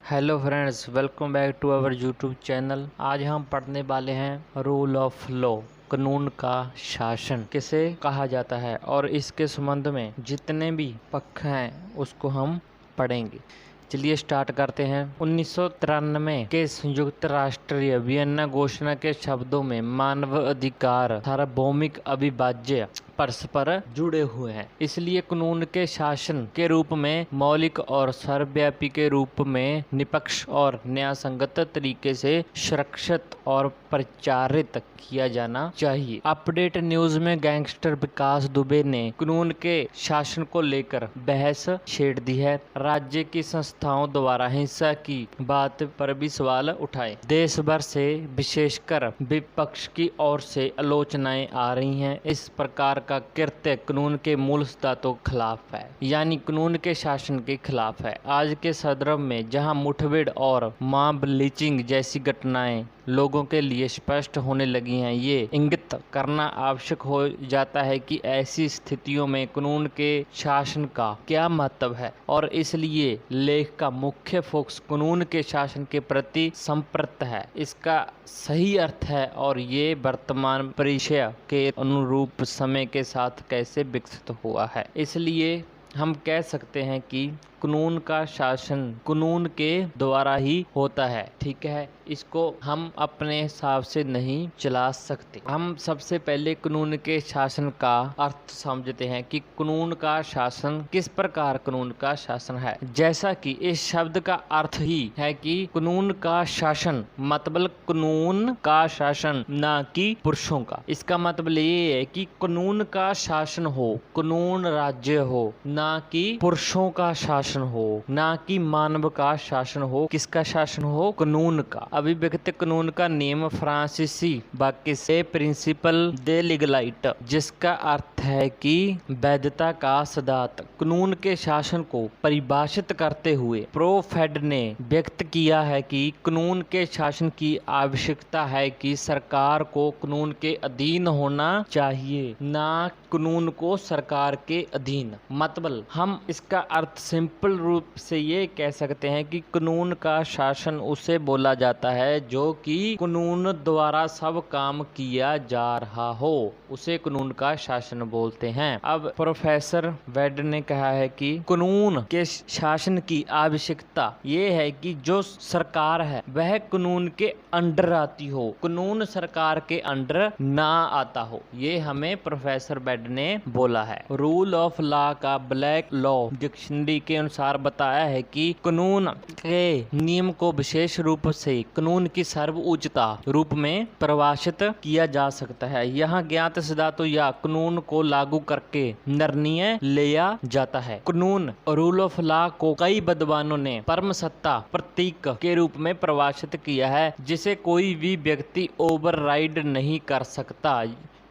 Hello friends, welcome back to our YouTube channel. आज हम पढ़ने वाले हैं रूल ऑफ लॉ, कानून का शासन किसे कहा जाता है और इसके संबंध में जितने भी पक्ष हैं उसको हम पढ़ेंगे। चलिए स्टार्ट करते हैं। 1993 के संयुक्त राष्ट्रीय वियना घोषणा के शब्दों में मानव अधिकार सार्वभौमिक अविभाज्य परस्पर जुड़े हुए हैं, इसलिए कानून के शासन के रूप में मौलिक और सर्वव्यापी के रूप में निष्पक्ष और न्यायसंगत तरीके से सुरक्षित और प्रचारित किया जाना चाहिए। अपडेट न्यूज में गैंगस्टर विकास दुबे ने कानून के शासन को लेकर बहस छेड़ दी है। राज्य की संस्थाओं द्वारा हिंसा की बात पर भी सवाल उठाए। देश भर से विशेषकर विपक्ष की ओर से आलोचनाएं आ रही हैं। इस प्रकार का कृत्य कानून के मूल सिद्धांतों के खिलाफ है, यानी कानून के शासन के खिलाफ है। आज के संदर्भ में जहां मुठभेड़ और मॉब लिंचिंग जैसी घटनाएं लोगों के लिए स्पष्ट होने लगी हैं, ये इंगित करना आवश्यक हो जाता है कि ऐसी स्थितियों में कानून के शासन का क्या महत्व है, और इसलिए लेख का मुख्य फोकस कानून के शासन के प्रति संप्रत है, इसका सही अर्थ है और ये वर्तमान परिदृश्य के अनुरूप समय के साथ कैसे विकसित हुआ है। इसलिए हम कह सकते हैं कि कानून का शासन कानून के द्वारा ही होता है। ठीक है, इसको हम अपने हिसाब से नहीं चला सकते। हम सबसे पहले कानून के शासन का अर्थ समझते हैं कि कानून का शासन किस प्रकार कानून का शासन है। जैसा कि इस शब्द का अर्थ ही है कि कानून का शासन मतलब कानून का शासन, ना कि पुरुषों का। इसका मतलब ये है कि कानून का शासन हो, कानून राज्य हो, ना कि पुरुषों का शासन हो, ना कि मानव का शासन हो। किसका शासन हो? कानून का। अभिव्यक्त कानून का नियम फ्रांसीसी वाक्य से प्रिंसिपल दे लीगलाइट, जिसका अर्थ है कि वैधता का सिद्धांत। कानून के शासन को परिभाषित करते हुए प्रोफेड ने व्यक्त किया है कि कानून के शासन की आवश्यकता है कि सरकार को कानून के अधीन होना चाहिए, ना कानून को सरकार के अधीन। मतलब हम इसका अर्थ सिंपल रूप से ये कह सकते हैं कि कानून का शासन उसे बोला जाता है जो कि कानून द्वारा सब काम किया जा रहा हो, उसे कानून का शासन बोलते हैं। अब प्रोफेसर वेड ने कहा है कि कानून के शासन की आवश्यकता ये है कि जो सरकार है वह कानून के अंडर आती हो, कानून सरकार के अंडर ना आता हो। ये हमें प्रोफेसर वेड ने बोला है। रूल ऑफ लॉ का ब्लैक लॉ डिक्शनरी के अनुसार बताया है कि कानून के नियम को विशेष रूप से कानून की सर्वोच्चता रूप में परिभाषित किया जा सकता है। यहाँ ज्ञात सिद्धांतों या कानून को लागू करके निर्णय लिया जाता है। कानून रूल ऑफ लॉ को कई विद्वानों ने परम सत्ता प्रतीक के रूप में परिभाषित किया है, जिसे कोई भी व्यक्ति ओवरराइड नहीं कर सकता।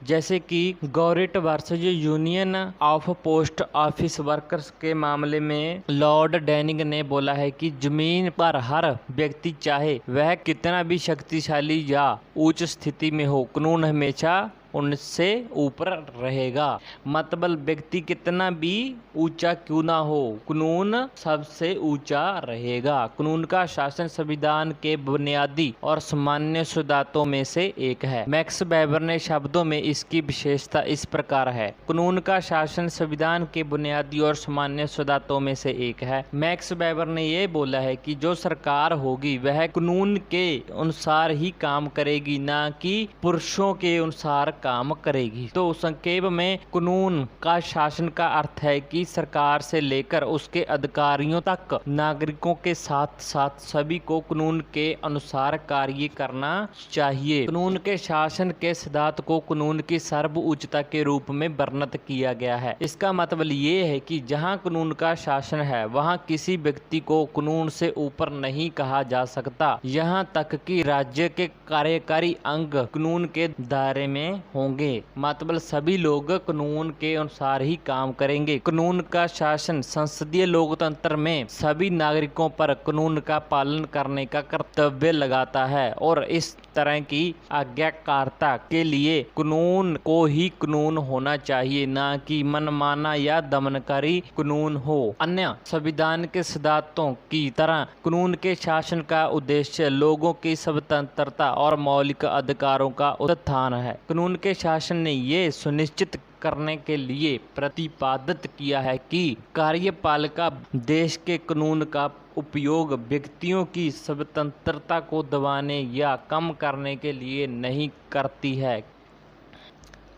जैसे कि Gouriet versus union of post office workers के मामले में लॉर्ड डैनिंग ने बोला है कि जमीन पर हर व्यक्ति चाहे वह कितना भी शक्तिशाली या उच्च स्थिति में हो, कानून हमेशा उनसे ऊपर रहेगा। मतलब व्यक्ति कितना भी ऊंचा क्यों ना हो, कानून सबसे ऊंचा रहेगा। कानून का शासन संविधान के बुनियादी और सामान्य सिद्धांतों में से एक है। मैक्स वेबर ने शब्दों में इसकी विशेषता इस प्रकार है: कानून का शासन संविधान के बुनियादी और सामान्य सिद्धांतों में से एक है। मैक्स वेबर ने यह बोला है कि जो सरकार होगी वह कानून के अनुसार ही काम करेगी, ना कि पुरुषों के अनुसार काम करेगी। तो संक्षेप में कानून का शासन का अर्थ है कि सरकार से लेकर उसके अधिकारियों तक नागरिकों के साथ साथ सभी को कानून के अनुसार कार्य करना चाहिए। कानून के शासन के सिद्धांत को कानून की सर्वोच्चता के रूप में वर्णित किया गया है। इसका मतलब ये है कि जहां कानून का शासन है वहां किसी व्यक्ति को कानून से ऊपर नहीं कहा जा सकता, यहाँ तक कि राज्य के कार्यकारी अंग कानून के दायरे में होंगे। मतलब सभी लोग कानून के अनुसार ही काम करेंगे। कानून का शासन संसदीय लोकतंत्र में सभी नागरिकों पर कानून का पालन करने का कर्तव्य लगाता है और इस तरह की आज्ञाकारिता के लिए कानून को ही कानून होना चाहिए, न कि मनमाना या दमनकारी कानून हो। अन्य संविधान के सिद्धांतों की तरह कानून के शासन का उद्देश्य लोगों की स्वतंत्रता और मौलिक अधिकारों का उत्थान है। कानून के शासन ने ये सुनिश्चित करने के लिए प्रतिपादित किया है कि कार्यपालिका देश के कानून का उपयोग व्यक्तियों की स्वतंत्रता को दबाने या कम करने के लिए नहीं करती है।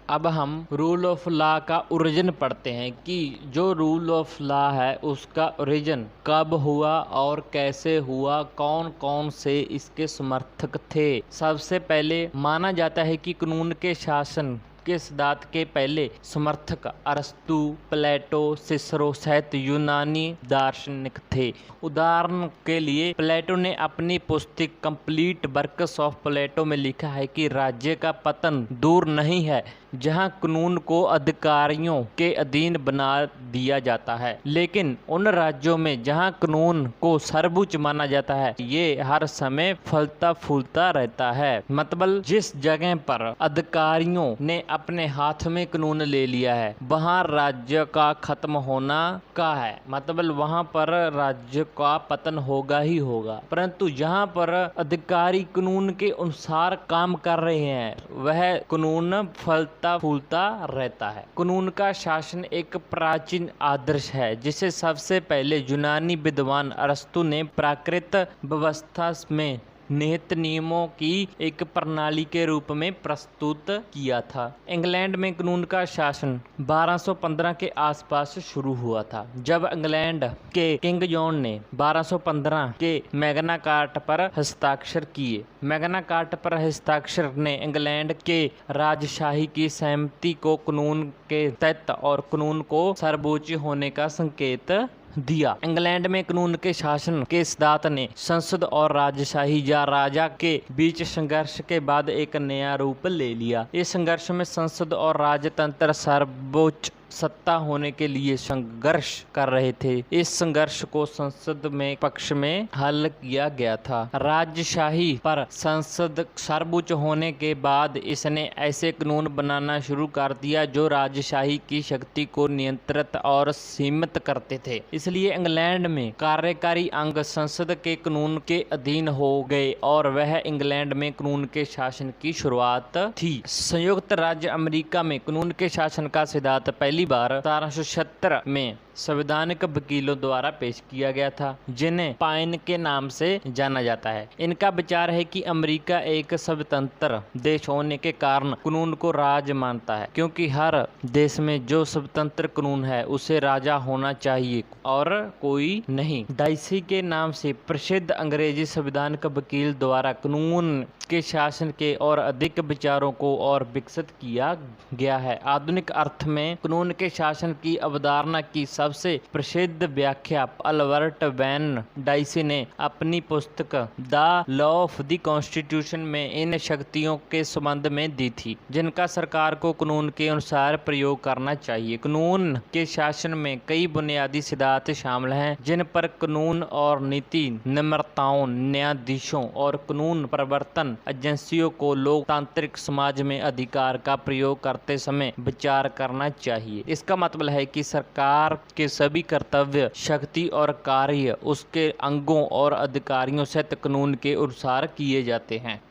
अब हम रूल ऑफ लॉ का ओरिजिन पढ़ते हैं कि जो रूल ऑफ लॉ है उसका ओरिजिन कब हुआ और कैसे हुआ, कौन कौन से इसके समर्थक थे। सबसे पहले माना जाता है कि कानून के शासन के सिद्धांत के पहले समर्थक अरस्तु, प्लेटो, सिसरो सहित यूनानी दार्शनिक थे। उदाहरण के लिए प्लेटो ने अपनी पुस्तक कंप्लीट वर्क्स ऑफ प्लेटो में लिखा है कि राज्य का पतन दूर नहीं है जहां कानून को अधिकारियों के अधीन बना दिया जाता है, लेकिन उन राज्यों में जहां कानून को सर्वोच्च माना जाता है ये हर समय फलता फूलता रहता है। मतलब जिस जगह पर अधिकारियों ने अपने हाथ में कानून ले लिया है वहां राज्य का खत्म होना का है, मतलब वहां पर राज्य का पतन होगा ही होगा। परंतु जहां पर अधिकारी कानून के अनुसार काम कर रहे हैं वह कानून फलता फूलता रहता है। कानून का शासन एक प्राचीन आदर्श है जिसे सबसे पहले यूनानी विद्वान अरस्तु ने प्राकृत व्यवस्था में निहित नियमों की एक प्रणाली के रूप में प्रस्तुत किया था। इंग्लैंड में कानून का शासन 1215 के आसपास शुरू हुआ था, जब इंग्लैंड के किंग जॉन ने 1215 के मैग्ना कार्टा पर हस्ताक्षर किए। मैग्ना कार्टा पर हस्ताक्षर ने इंग्लैंड के राजशाही की सहमति को कानून के तहत और कानून को सर्वोच्च होने का संकेत दिया। इंग्लैंड में कानून के शासन के सिद्धांत ने संसद और राजशाही या राजा के बीच संघर्ष के बाद एक नया रूप ले लिया। इस संघर्ष में संसद और राजतंत्र सर्वोच्च सत्ता होने के लिए संघर्ष कर रहे थे। इस संघर्ष को संसद में पक्ष में हल किया गया था। राजशाही पर संसद सर्वोच्च होने के बाद इसने ऐसे कानून बनाना शुरू कर दिया जो राजशाही की शक्ति को नियंत्रित और सीमित करते थे। इसलिए इंग्लैंड में कार्यकारी अंग संसद के कानून के अधीन हो गए और वह इंग्लैंड में कानून के शासन की शुरुआत थी। संयुक्त राज्य अमेरिका में कानून के शासन का सिद्धांत पहली बार 1776 में संवैधानिक वकीलों द्वारा पेश किया गया था, जिन्हें पाइन के नाम से जाना जाता है। इनका विचार है कि अमेरिका एक स्वतंत्र देश होने के कारण कानून को राज मानता है, क्योंकि हर देश में जो स्वतंत्र कानून है उसे राजा होना चाहिए और कोई नहीं। डाइसी के नाम से प्रसिद्ध अंग्रेजी संवैधानिक वकील द्वारा कानून के शासन के और अधिक विचारों को और विकसित किया गया है। आधुनिक अर्थ में कानून के शासन की अवधारणा की सबसे प्रसिद्ध व्याख्या अल्बर्ट वैन डाइसी ने अपनी पुस्तक the law of the constitution में इन शक्तियों के संबंध में दी थी, जिनका सरकार को कानून के अनुसार प्रयोग करना चाहिए। कानून के शासन में कई बुनियादी सिद्धांत शामिल हैं, जिन पर कानून और नीति निर्माताओं, न्यायाधीशों और कानून प्रवर्तन एजेंसियों को लोकतांत्रिक समाज में अधिकार का प्रयोग करते समय विचार करना चाहिए। इसका मतलब है कि सरकार के सभी कर्तव्य, शक्ति और कार्य उसके अंगों और अधिकारियों सहित कानून के अनुसार किए जाते हैं।